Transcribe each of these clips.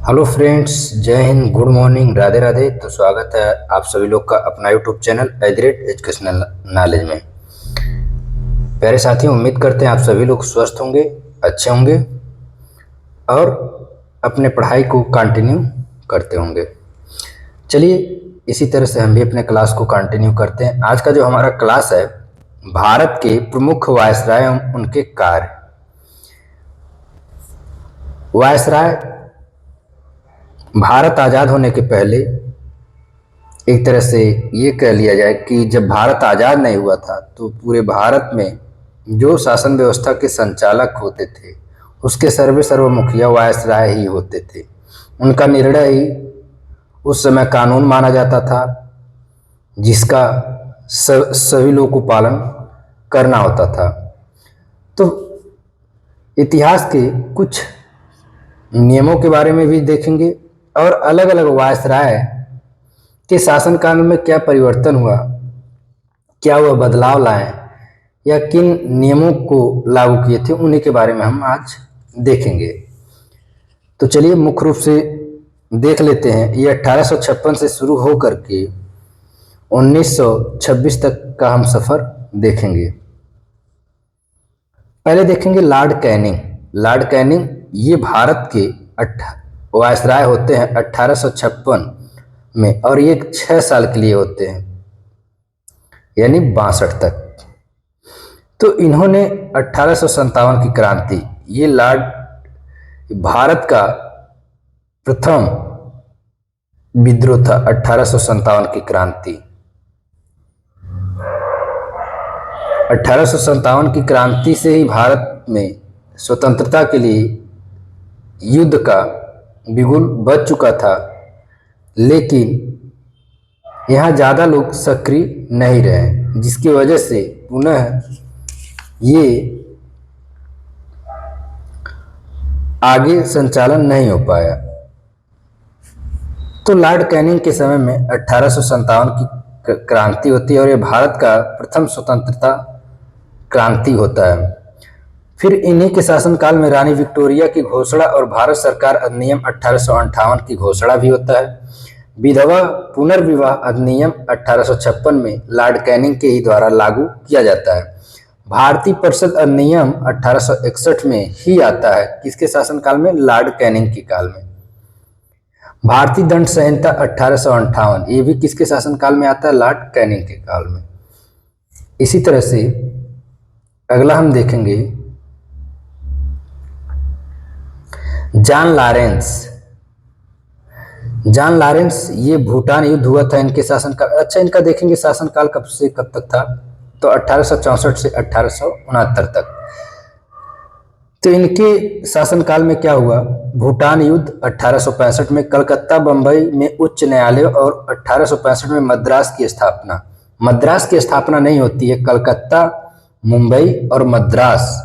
Hello friends, जय Hind, good morning, Radhe Radhe. तो स्वागत है आप सभी लोग का अपना यूट्यूब चैनल एजुकेशनल नॉलेज में। प्यारे साथियों, उम्मीद करते हैं आप सभी लोग स्वस्थ होंगे, अच्छे होंगे और अपने पढ़ाई को कंटिन्यू करते होंगे। चलिए, इसी तरह से हम भी अपने क्लास को कंटिन्यू करते हैं। आज का जो हमारा क्लास है, भारत के प्रमुख वायसराय एवं उनके कार्य। वायसराय भारत आज़ाद होने के पहले एक तरह से ये कह लिया जाए कि जब भारत आज़ाद नहीं हुआ था तो पूरे भारत में जो शासन व्यवस्था के संचालक होते थे उसके सर्वमुखिया वायसराय ही होते थे। उनका निर्णय ही उस समय कानून माना जाता था, जिसका सभी लोगों को पालन करना होता था। तो इतिहास के कुछ नियमों के बारे में भी देखेंगे और अलग अलग वायसराय के शासनकाल में क्या परिवर्तन हुआ, क्या वह बदलाव लाए या किन नियमों को लागू किए थे, उन्हीं के बारे में हम आज देखेंगे। तो चलिए मुख्य रूप से देख लेते हैं। ये 1856 से शुरू होकर के 1926 तक का हम सफर देखेंगे। पहले देखेंगे लॉर्ड कैनिंग। लॉर्ड कैनिंग ये भारत के वायसराय होते हैं 1856 में, और ये 6 साल के लिए होते हैं, यानी 62 तक। तो इन्होंने 1857 की क्रांति, ये भारत का प्रथम विद्रोह था 1857 की क्रांति। 1857 की क्रांति से ही भारत में स्वतंत्रता के लिए युद्ध का बिगुल बज चुका था, लेकिन यहाँ ज़्यादा लोग सक्रिय नहीं रहे, जिसकी वजह से पुनः ये आगे संचालन नहीं हो पाया। तो लॉर्ड कैनिंग के समय में 1857 की क्रांति होती है और ये भारत का प्रथम स्वतंत्रता क्रांति होता है। फिर इन्हीं के शासनकाल में रानी विक्टोरिया की घोषणा और भारत सरकार अधिनियम 1858 की घोषणा भी होता है। विधवा पुनर्विवाह अधिनियम 1856 में लॉर्ड कैनिंग के ही द्वारा लागू किया जाता है। भारतीय परिषद अधिनियम 1861 में ही आता है, किसके शासनकाल में? लॉर्ड कैनिंग के काल में। भारतीय दंड संहिता 1858, ये भी किसके शासनकाल में आता है? लॉर्ड कैनिंग के काल में। इसी तरह से अगला हम देखेंगे जॉन लॉरेंस। जॉन लॉरेंस, ये भूटान युद्ध हुआ था इनके शासनकाल। अच्छा, इनका देखेंगे शासनकाल कब से कब तक था, तो 1864 से 1869 तक। तो इनके शासनकाल में क्या हुआ? भूटान युद्ध 1865 में, कलकत्ता बंबई में उच्च न्यायालय और 1865 में मद्रास की स्थापना। मद्रास की स्थापना नहीं होती है, कलकत्ता, मुंबई और मद्रास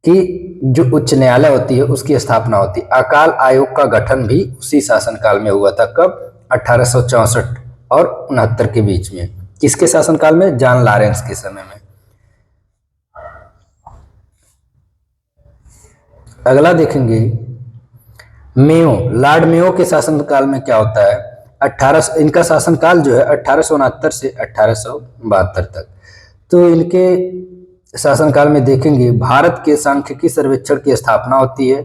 की जो उच्च न्यायालय होती है उसकी स्थापना होती है। अकाल आयोग का गठन भी उसी शासनकाल में हुआ था। कब? 1864 और 69 के बीच में। किसके शासनकाल में? जॉन लॉरेंस के समय में। अगला देखेंगे मेयो। लॉर्ड मेयो के शासनकाल में क्या होता है? इनका शासनकाल जो है 1869 से 1872 तक। तो इनके शासनकाल में देखेंगे भारत के सांख्यिकी सर्वेक्षण की स्थापना होती है,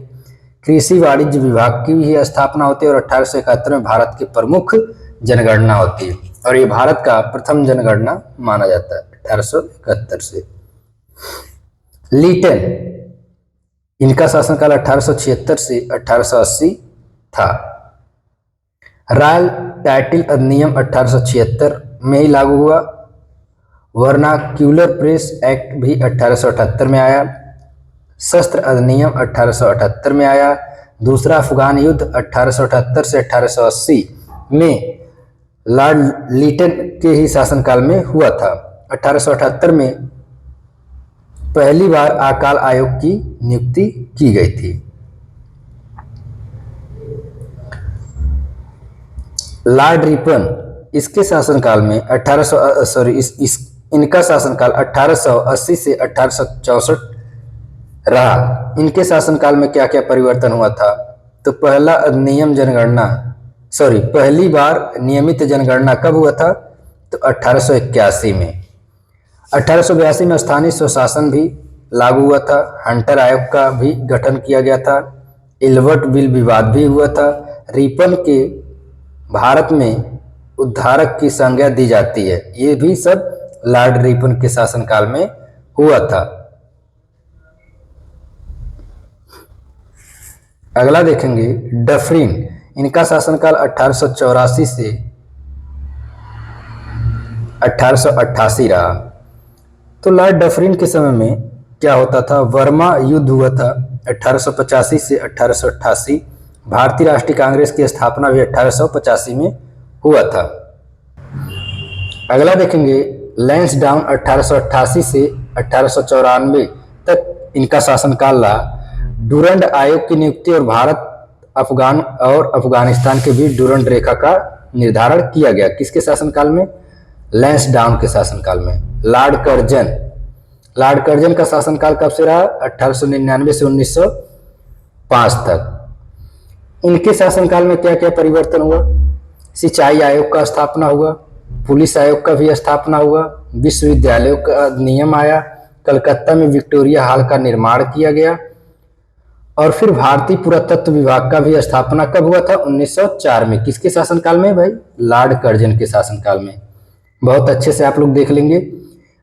कृषि वाणिज्य विभाग की भी स्थापना होती है और 1871 में भारत की प्रमुख जनगणना होती है, और ये भारत का प्रथम जनगणना माना जाता है 1871 से। लीटन, इनका शासनकाल 1876 से 1880 था। रॉयल टाइटल अधिनियम 1876 में ही लागू हुआ। वर्नाक्यूलर प्रेस एक्ट भी 1878 में आया। शस्त्र अधिनियम 1878 में आया। दूसरा अफगान युद्ध 1878 से 1880 में लॉर्ड लीटन के ही शासनकाल में हुआ था। 1878 में पहली बार अकाल आयोग की नियुक्ति की गई थी। लॉर्ड रिपन, इसके शासनकाल में इनका शासनकाल 1880 से 1864 रहा। इनके शासनकाल में क्या क्या परिवर्तन हुआ था? तो पहली बार नियमित जनगणना कब हुआ था? तो 1881 में। 1882 में स्थानीय स्वशासन भी लागू हुआ था। हंटर आयोग का भी गठन किया गया था। इल्बर्ट बिल विवाद भी हुआ था। रिपन के भारत में उद्धारक की संज्ञा दी जाती है, ये भी सब लॉर्ड रिपन के शासनकाल में हुआ था। अगला देखेंगे डफरिन, इनका शासनकाल 1884 से 1888 रहा। तो लॉर्ड डफरिन के समय में क्या होता था? वर्मा युद्ध हुआ था 1885 से 1888। भारतीय राष्ट्रीय कांग्रेस की स्थापना भी 1885 में हुआ था। अगला देखेंगे लैंसडाउन 1888 से 1894 तक इनका शासनकाल रहा। डुरंड आयोग की नियुक्ति और भारत अफगानिस्तान के बीच डुरंड रेखा का निर्धारण किया गया। किसके शासनकाल में? लैंसडाउन के शासनकाल में। लॉर्ड कर्जन का शासनकाल कब से रहा? 1899 से 1905 तक। इनके शासनकाल में क्या क्या परिवर्तन हुआ? सिंचाई आयोग का स्थापना हुआ, पुलिस आयोग का भी स्थापना हुआ, विश्वविद्यालयों का नियम आया, कलकत्ता में विक्टोरिया हॉल का निर्माण किया गया, और फिर भारतीय पुरातत्व विभाग का भी स्थापना कब हुआ था? 1904 में। किसके शासनकाल में भाई? लॉर्ड कर्जन के शासनकाल में। बहुत अच्छे से आप लोग देख लेंगे।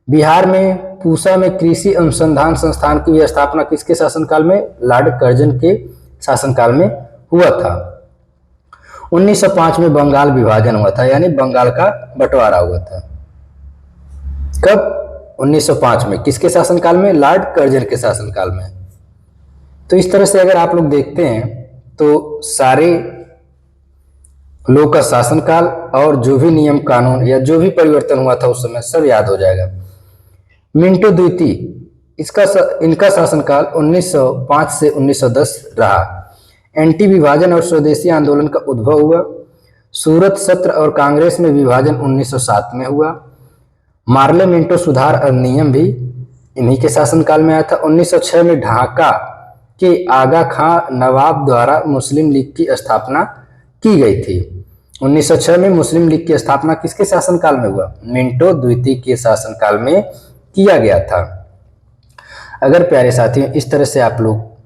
बिहार में पूसा में कृषि अनुसंधान संस्थान की भी स्थापना किसके शासनकाल में? लॉर्ड कर्जन के शासनकाल में हुआ था। 1905 में बंगाल विभाजन हुआ था, यानी बंगाल का बंटवारा हुआ था। कब? 1905 में। किसके शासनकाल में? लॉर्ड कर्जन के शासनकाल में। तो इस तरह से अगर आप लोग देखते हैं तो सारे लोग का शासनकाल और जो भी नियम कानून या जो भी परिवर्तन हुआ था उस समय सब याद हो जाएगा। मिंटो द्वितीय, इनका शासनकाल 1905 से 1910 रहा। एंटी विभाजन और स्वदेशी आंदोलन का उद्भव हुआ। सूरत सत्र और कांग्रेस में विभाजन 1907 में हुआ। मार्ले मिंटो सुधार अधिनियम भी इन्हीं के शासनकाल में आया था। 1906 में ढाका के आगा खां नवाब द्वारा मुस्लिम लीग की स्थापना की गई थी। 1906 में मुस्लिम लीग की स्थापना किसके शासनकाल में हुआ? मिंटो द्वितीय के शासनकाल में किया गया था। अगर प्यारे साथियों इस तरह से आप लोग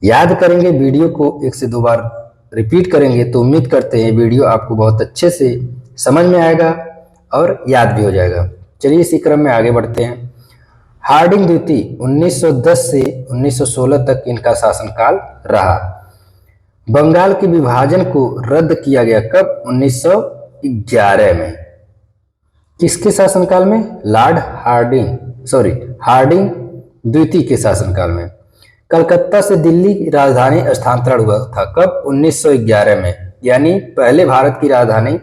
याद करेंगे, वीडियो को एक से दो बार रिपीट करेंगे, तो उम्मीद करते हैं वीडियो आपको बहुत अच्छे से समझ में आएगा और याद भी हो जाएगा। चलिए इसी क्रम में आगे बढ़ते हैं। हार्डिंग द्वितीय 1910 से 1916 तक इनका शासनकाल रहा। बंगाल के विभाजन को रद्द किया गया कब? 1911 में। किसके शासनकाल में? हार्डिंग द्वितीय के शासनकाल में। कलकत्ता से दिल्ली की राजधानी स्थानांतरण हुआ था कब? 1911 में। यानी पहले भारत की राजधानी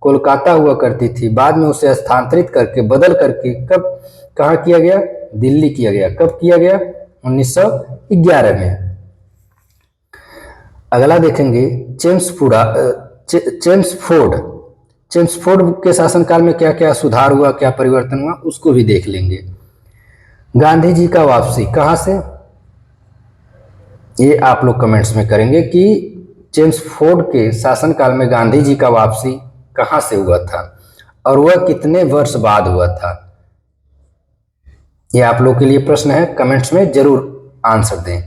कोलकाता हुआ करती थी, बाद में उसे स्थानांतरित करके बदल करके कहाँ किया गया? दिल्ली किया गया। कब किया गया? 1911 में। अगला देखेंगे चेम्सफोर्ड के शासनकाल में क्या क्या सुधार हुआ, क्या परिवर्तन हुआ, उसको भी देख लेंगे। गांधी जी का वापसी कहाँ से? ये आप लोग कमेंट्स में करेंगे कि चेम्सफोर्ड के शासनकाल में गांधी जी का वापसी कहाँ से हुआ था और वह कितने वर्ष बाद हुआ था। ये आप लोग के लिए प्रश्न है, कमेंट्स में जरूर आंसर दें।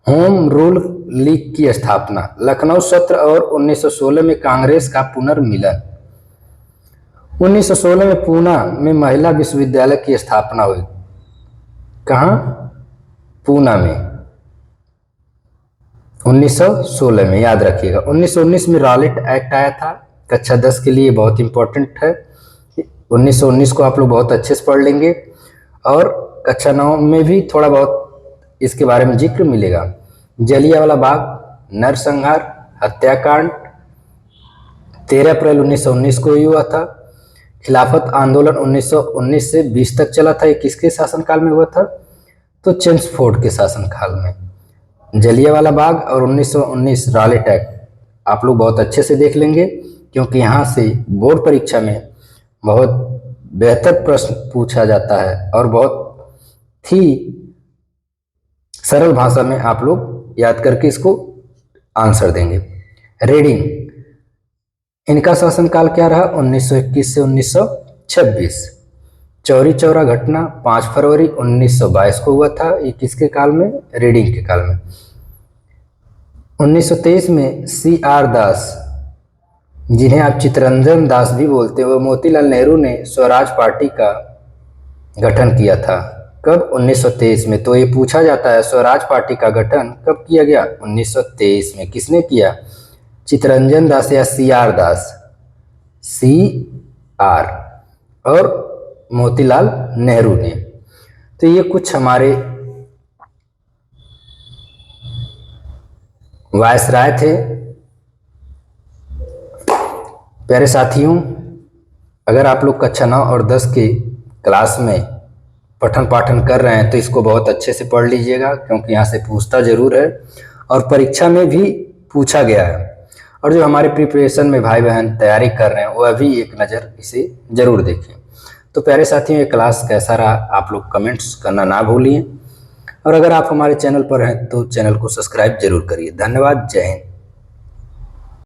होम रूल लीग की स्थापना, लखनऊ सत्र और 1916 में कांग्रेस का पुनर्मिलन। 1916 में पूना में महिला विश्वविद्यालय की स्थापना हुई। कहाँ? पूना में। 1916 में, याद रखिएगा। 1919 में रॉलेट एक्ट आया था, कक्षा 10 के लिए बहुत इंपॉर्टेंट है। 1919 को आप लोग बहुत अच्छे से पढ़ लेंगे और कक्षा 9 में भी थोड़ा बहुत इसके बारे में जिक्र मिलेगा। जलियांवाला बाग नरसंहार हत्याकांड 13 अप्रैल 1919 को हुआ था। खिलाफत आंदोलन 1919 से 20 तक चला था। ये किसके शासनकाल में हुआ था? तो चेम्सफोर्ड के शासनकाल में। जलियांवाला बाग और 1919 रॉलेट एक्ट आप लोग बहुत अच्छे से देख लेंगे, क्योंकि यहाँ से बोर्ड परीक्षा में बहुत बेहतर प्रश्न पूछा जाता है और बहुत ही सरल भाषा में आप लोग याद करके इसको आंसर देंगे। रीडिंग, इनका शासनकाल क्या रहा? 1921 से 1926। चौरी चौरा घटना 5 फरवरी 1922 को हुआ था। ये किसके काल में? रीडिंग के काल में। 1923 में CR दास, जिन्हें आप चित्तरंजन दास भी बोलते हो, मोतीलाल नेहरू ने स्वराज पार्टी का गठन किया था। कब? 1923 में। तो ये पूछा जाता है स्वराज पार्टी का गठन कब किया गया? 1923 में। किसने किया? चित्तरंजन दास या CR दास? CR और मोतीलाल नेहरू ने। तो ये कुछ हमारे वायसराय थे। प्यारे साथियों, अगर आप लोग कक्षा 9 और 10 के क्लास में पठन पाठन कर रहे हैं तो इसको बहुत अच्छे से पढ़ लीजिएगा, क्योंकि यहाँ से पूछता जरूर है और परीक्षा में भी पूछा गया है। और जो हमारे प्रिपरेशन में भाई बहन तैयारी कर रहे हैं वह भी एक नज़र इसे जरूर देखें। तो प्यारे साथियों, ये क्लास कैसा रहा आप लोग कमेंट्स करना ना भूलिए, और अगर आप हमारे चैनल पर हैं तो चैनल को सब्सक्राइब जरूर करिए। धन्यवाद। जय हिंद।